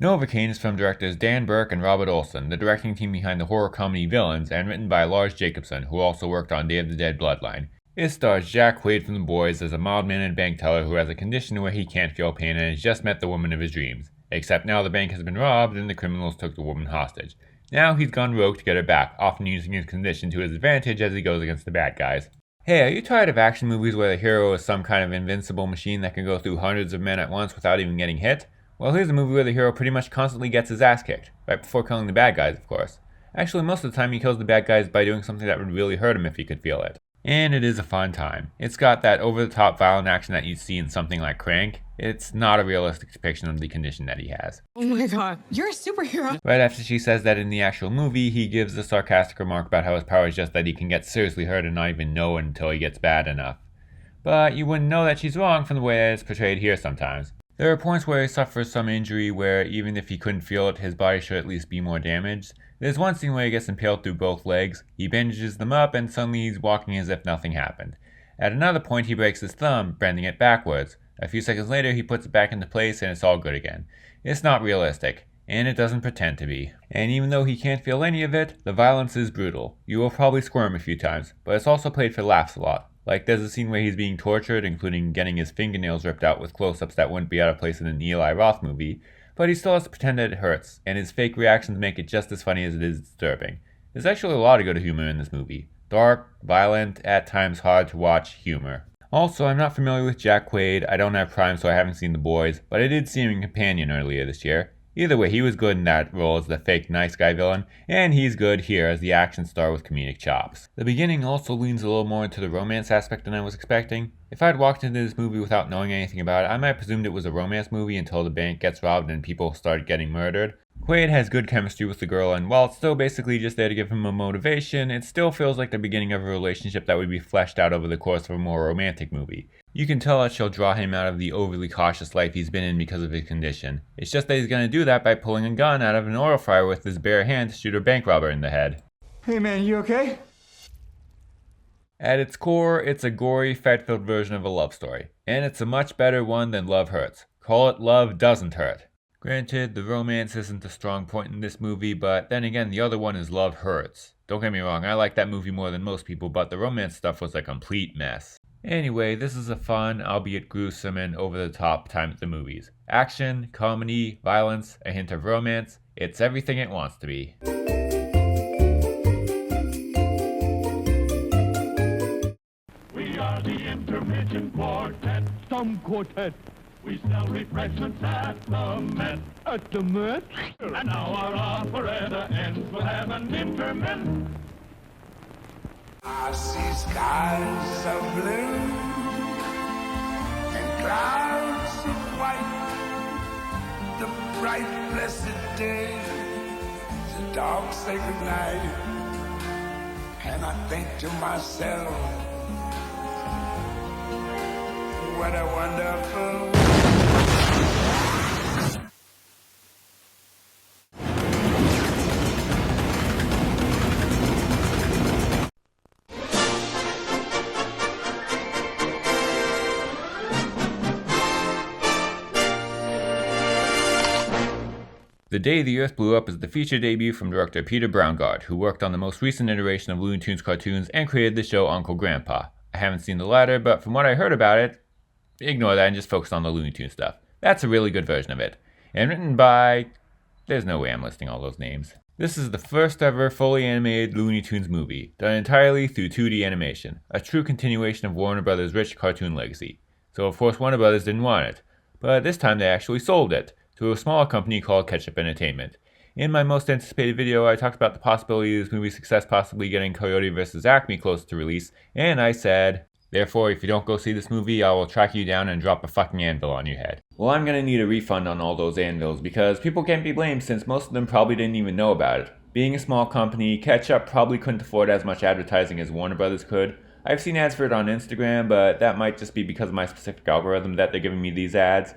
Novocaine is from directors Dan Burke and Robert Olson, the directing team behind the horror comedy Villains, and written by Lars Jacobson, who also worked on Day of the Dead Bloodline. It stars Jack Quaid from The Boys as a mild-mannered bank teller who has a condition where he can't feel pain and has just met the woman of his dreams. Except now the bank has been robbed and the criminals took the woman hostage. Now he's gone rogue to get her back, often using his condition to his advantage as he goes against the bad guys. Hey, are you tired of action movies where the hero is some kind of invincible machine that can go through hundreds of men at once without even getting hit? Well, here's a movie where the hero pretty much constantly gets his ass kicked, right before killing the bad guys, of course. Actually, most of the time he kills the bad guys by doing something that would really hurt him if he could feel it. And it is a fun time. It's got that over-the-top violent action that you'd see in something like Crank. It's not a realistic depiction of the condition that he has. Oh my god, you're a superhero! Right after she says that in the actual movie, he gives a sarcastic remark about how his power is just that he can get seriously hurt and not even know it until he gets bad enough. But you wouldn't know that she's wrong from the way that it's portrayed here sometimes. There are points where he suffers some injury where even if he couldn't feel it, his body should at least be more damaged. There's one scene where he gets impaled through both legs, he bandages them up, and suddenly he's walking as if nothing happened. At another point he breaks his thumb, bending it backwards. A few seconds later he puts it back into place and it's all good again. It's not realistic, and it doesn't pretend to be. And even though he can't feel any of it, the violence is brutal. You will probably squirm a few times, but it's also played for laughs a lot. Like there's a scene where he's being tortured, including getting his fingernails ripped out with close-ups that wouldn't be out of place in an Eli Roth movie, but he still has to pretend that it hurts, and his fake reactions make it just as funny as it is disturbing. There's actually a lot of good humor in this movie. Dark, violent, at times hard to watch humor. Also, I'm not familiar with Jack Quaid, I don't have Prime so I haven't seen The Boys, but I did see him in Companion earlier this year. Either way, he was good in that role as the fake nice guy villain, and he's good here as the action star with comedic chops. The beginning also leans a little more into the romance aspect than I was expecting. If I'd walked into this movie without knowing anything about it, I might have presumed it was a romance movie until the bank gets robbed and people start getting murdered. Quaid has good chemistry with the girl, and while it's still basically just there to give him a motivation, it still feels like the beginning of a relationship that would be fleshed out over the course of a more romantic movie. You can tell that she'll draw him out of the overly cautious life he's been in because of his condition. It's just that he's gonna do that by pulling a gun out of an oil fryer with his bare hand to shoot a bank robber in the head. Hey man, you okay? At its core, it's a gory, fat-filled version of a love story. And it's a much better one than Love Hurts. Call it Love Doesn't Hurt. Granted, the romance isn't a strong point in this movie, but then again, the other one is Love Hurts. Don't get me wrong, I like that movie more than most people, but the romance stuff was a complete mess. Anyway, this is a fun, albeit gruesome and over-the-top time at the movies. Action, comedy, violence, a hint of romance, it's everything it wants to be. We are the Intermittent Quartet. Some quartet. We sell refreshments at the Met. At the Met? And now our operetta ends. We'll have an interment. I see skies of blue and clouds of white. The bright, blessed day, the dark, sacred night. And I think to myself, what a wonderful world. The Day the Earth Blew Up is the feature debut from director Peter Braungart, who worked on the most recent iteration of Looney Tunes cartoons and created the show Uncle Grandpa. I haven't seen the latter, but from what I heard about it, ignore that and just focus on the Looney Tunes stuff. That's a really good version of it. And written by... there's no way I'm listing all those names. This is the first ever fully animated Looney Tunes movie, done entirely through 2D animation, a true continuation of Warner Brothers' rich cartoon legacy. So of course Warner Brothers didn't want it, but this time they actually sold it to a smaller company called Ketchup Entertainment. In my most anticipated video, I talked about the possibility of this movie's success possibly getting Coyote vs. Acme close to release, and I said, therefore, if you don't go see this movie, I will track you down and drop a fucking anvil on your head. Well, I'm gonna need a refund on all those anvils because people can't be blamed since most of them probably didn't even know about it. Being a small company, Ketchup probably couldn't afford as much advertising as Warner Brothers could. I've seen ads for it on Instagram, but that might just be because of my specific algorithm that they're giving me these ads.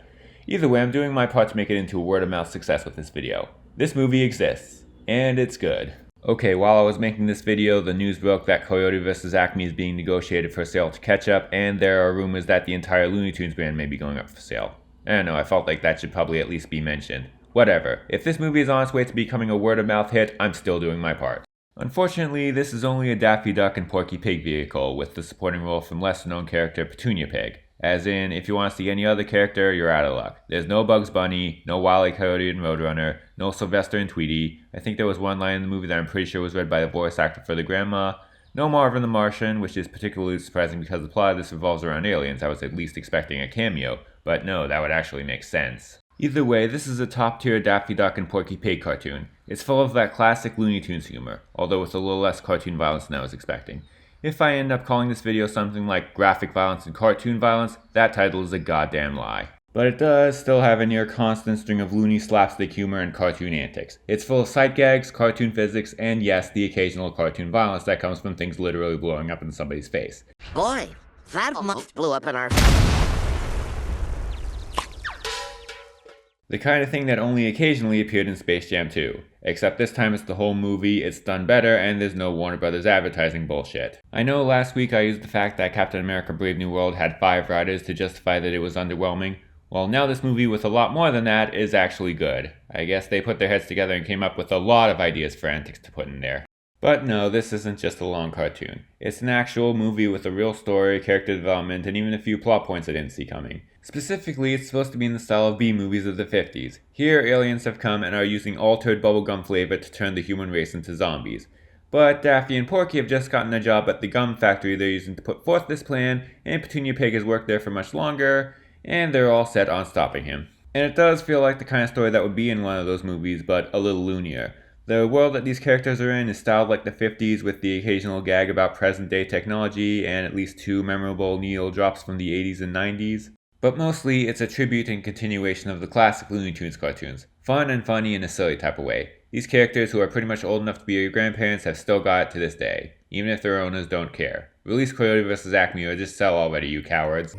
Either way, I'm doing my part to make it into a word-of-mouth success with this video. This movie exists, and it's good. Okay, while I was making this video, the news broke that Coyote vs. Acme is being negotiated for sale to Ketchup, and there are rumors that the entire Looney Tunes brand may be going up for sale. I don't know, I felt like that should probably at least be mentioned. whatever. If this movie is on its way to becoming a word-of-mouth hit, I'm still doing my part. Unfortunately, this is only a Daffy Duck and Porky Pig vehicle, with the supporting role from lesser-known character Petunia Pig. As in, if you want to see any other character, you're out of luck. There's no Bugs Bunny, no Wile E. Coyote and Roadrunner, no Sylvester and Tweety. I think there was one line in the movie that I'm pretty sure was read by the voice actor for the grandma. No Marvin the Martian, which is particularly surprising because the plot of this revolves around aliens. I was at least expecting a cameo, but no, that would actually make sense. Either way, this is a top-tier Daffy Duck and Porky Pig cartoon. It's full of that classic Looney Tunes humor, although with a little less cartoon violence than I was expecting. If I end up calling this video something like graphic violence and cartoon violence, that title is a goddamn lie. But it does still have a near constant string of loony slapstick humor and cartoon antics. It's full of sight gags, cartoon physics, and yes, the occasional cartoon violence that comes from things literally blowing up in somebody's face. Boy, that almost blew up in our... The kind of thing that only occasionally appeared in Space Jam 2. Except this time it's the whole movie, it's done better, and there's no Warner Brothers advertising bullshit. I know last week I used the fact that Captain America Brave New World had 5 writers to justify that it was underwhelming. Well, now this movie with a lot more than that is actually good. I guess they put their heads together and came up with a lot of ideas for antics to put in there. But no, this isn't just a long cartoon. It's an actual movie with a real story, character development, and even a few plot points I didn't see coming. Specifically, it's supposed to be in the style of B-movies of the 50s. Here, aliens have come and are using altered bubblegum flavor to turn the human race into zombies. But Daffy and Porky have just gotten a job at the gum factory they're using to put forth this plan, and Petunia Pig has worked there for much longer, and they're all set on stopping him. And it does feel like the kind of story that would be in one of those movies, but a little loonier. The world that these characters are in is styled like the 50s with the occasional gag about present-day technology and at least 2 memorable needle drops from the 80s and 90s. But mostly, it's a tribute and continuation of the classic Looney Tunes cartoons. Fun and funny in a silly type of way. These characters, who are pretty much old enough to be your grandparents, have still got it to this day, even if their owners don't care. Release Coyote vs. Acme or just sell already, you cowards.